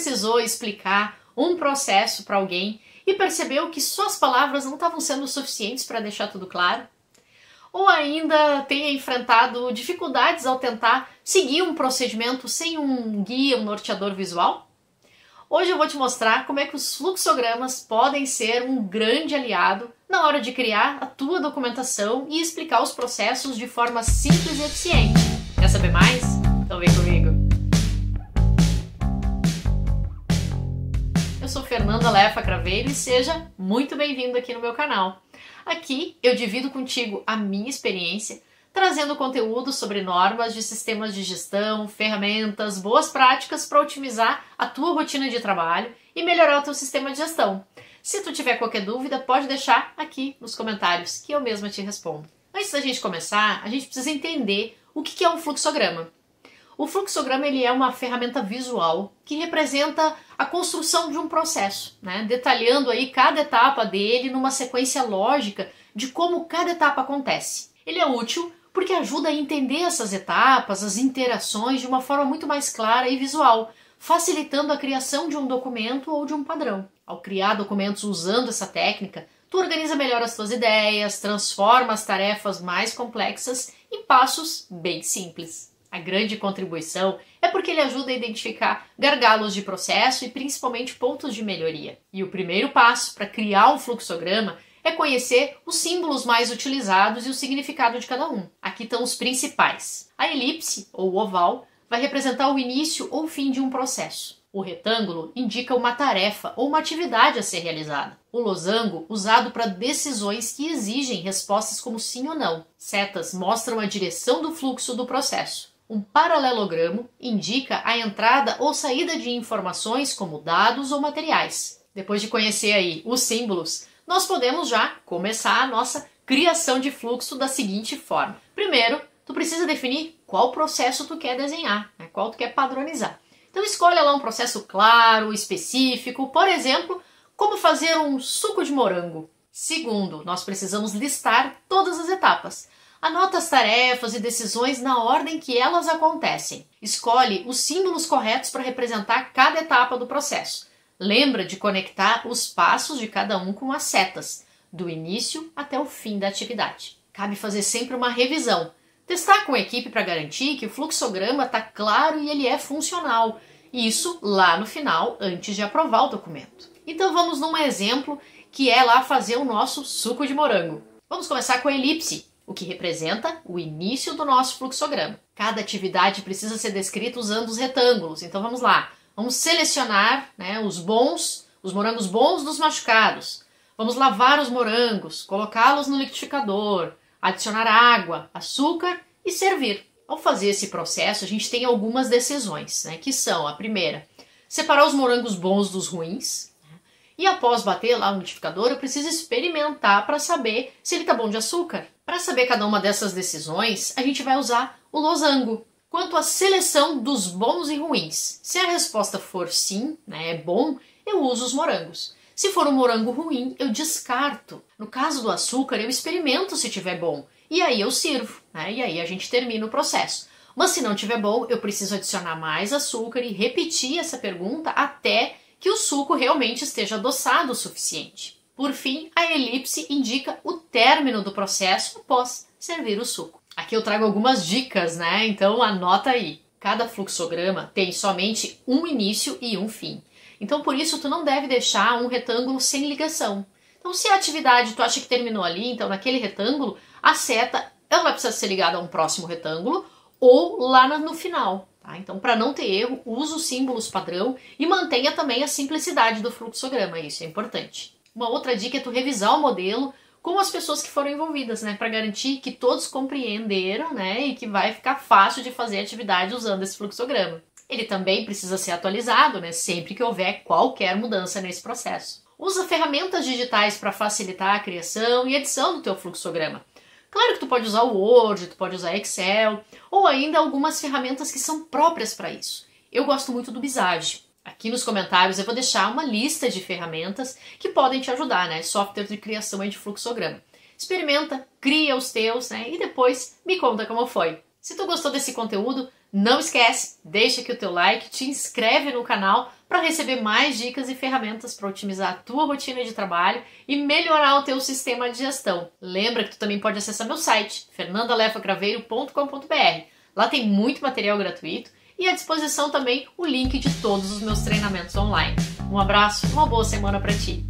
precisou explicar um processo para alguém e percebeu que suas palavras não estavam sendo suficientes para deixar tudo claro? Ou ainda tenha enfrentado dificuldades ao tentar seguir um procedimento sem um guia, um norteador visual? Hoje eu vou te mostrar como é que os fluxogramas podem ser um grande aliado na hora de criar a tua documentação e explicar os processos de forma simples e eficiente. Quer saber mais? Então vem comigo! Eu sou Fernanda Lefa Craveiro e seja muito bem-vindo aqui no meu canal. Aqui eu divido contigo a minha experiência, trazendo conteúdo sobre normas de sistemas de gestão, ferramentas, boas práticas para otimizar a tua rotina de trabalho e melhorar o teu sistema de gestão. Se tu tiver qualquer dúvida, pode deixar aqui nos comentários que eu mesma te respondo. Antes da gente começar, a gente precisa entender o que é um fluxograma. O fluxograma ele é uma ferramenta visual que representa a construção de um processo, detalhando aí cada etapa dele numa sequência lógica de como cada etapa acontece. Ele é útil porque ajuda a entender essas etapas, as interações de uma forma muito mais clara e visual, facilitando a criação de um documento ou de um padrão. Ao criar documentos usando essa técnica, tu organiza melhor as tuas ideias, transforma as tarefas mais complexas em passos bem simples. A grande contribuição é porque ele ajuda a identificar gargalos de processo e principalmente pontos de melhoria. E o primeiro passo para criar um fluxograma é conhecer os símbolos mais utilizados e o significado de cada um. Aqui estão os principais. A elipse, ou oval, vai representar o início ou fim de um processo. O retângulo indica uma tarefa ou uma atividade a ser realizada. O losango, usado para decisões que exigem respostas como sim ou não. Setas mostram a direção do fluxo do processo. Um paralelogramo indica a entrada ou saída de informações como dados ou materiais. Depois de conhecer aí os símbolos, nós podemos já começar a nossa criação de fluxo da seguinte forma. Primeiro, tu precisa definir qual processo tu quer desenhar, qual tu quer padronizar. Então escolha lá um processo claro, específico, por exemplo, como fazer um suco de morango. Segundo, nós precisamos listar todas as etapas. Anota as tarefas e decisões na ordem que elas acontecem. Escolhe os símbolos corretos para representar cada etapa do processo. Lembra de conectar os passos de cada um com as setas, do início até o fim da atividade. Cabe fazer sempre uma revisão. Testar com a equipe para garantir que o fluxograma está claro e ele é funcional. Isso lá no final, antes de aprovar o documento. Então vamos num exemplo que é lá fazer o nosso suco de morango. Vamos começar com a elipse, o que representa o início do nosso fluxograma. Cada atividade precisa ser descrita usando os retângulos. Então vamos lá. Vamos selecionar os morangos bons dos machucados. Vamos lavar os morangos, colocá-los no liquidificador, adicionar água, açúcar e servir. Ao fazer esse processo, a gente tem algumas decisões, que são a primeira, separar os morangos bons dos ruins. E após bater lá no liquidificador, eu preciso experimentar para saber se ele está bom de açúcar. Para saber cada uma dessas decisões, a gente vai usar o losango. Quanto à seleção dos bons e ruins, se a resposta for sim, é bom, eu uso os morangos. Se for um morango ruim, eu descarto. No caso do açúcar, eu experimento se tiver bom. E aí eu sirvo, e aí a gente termina o processo. Mas se não tiver bom, eu preciso adicionar mais açúcar e repetir essa pergunta até que o suco realmente esteja adoçado o suficiente. Por fim, a elipse indica o término do processo após servir o suco. Aqui eu trago algumas dicas, Então anota aí. Cada fluxograma tem somente um início e um fim. Então por isso tu não deve deixar um retângulo sem ligação. Então se a atividade tu acha que terminou ali, então naquele retângulo, a seta ela vai precisar ser ligada a um próximo retângulo ou lá no final. Então, para não ter erro, use os símbolos padrão e mantenha também a simplicidade do fluxograma, isso é importante. Uma outra dica é tu revisar o modelo com as pessoas que foram envolvidas, para garantir que todos compreenderam, e que vai ficar fácil de fazer atividade usando esse fluxograma. Ele também precisa ser atualizado, sempre que houver qualquer mudança nesse processo. Usa ferramentas digitais para facilitar a criação e edição do teu fluxograma. Claro que tu pode usar o Word, tu pode usar Excel, ou ainda algumas ferramentas que são próprias para isso. Eu gosto muito do Visage. Aqui nos comentários eu vou deixar uma lista de ferramentas que podem te ajudar, software de criação de fluxograma. Experimenta, cria os teus, e depois me conta como foi. Se tu gostou desse conteúdo, Não esquece, deixa aqui o teu like, te inscreve no canal para receber mais dicas e ferramentas para otimizar a tua rotina de trabalho e melhorar o teu sistema de gestão. Lembra que tu também pode acessar meu site, fernandalefacraveiro.com.br. Lá tem muito material gratuito e à disposição também o link de todos os meus treinamentos online. Um abraço, uma boa semana para ti!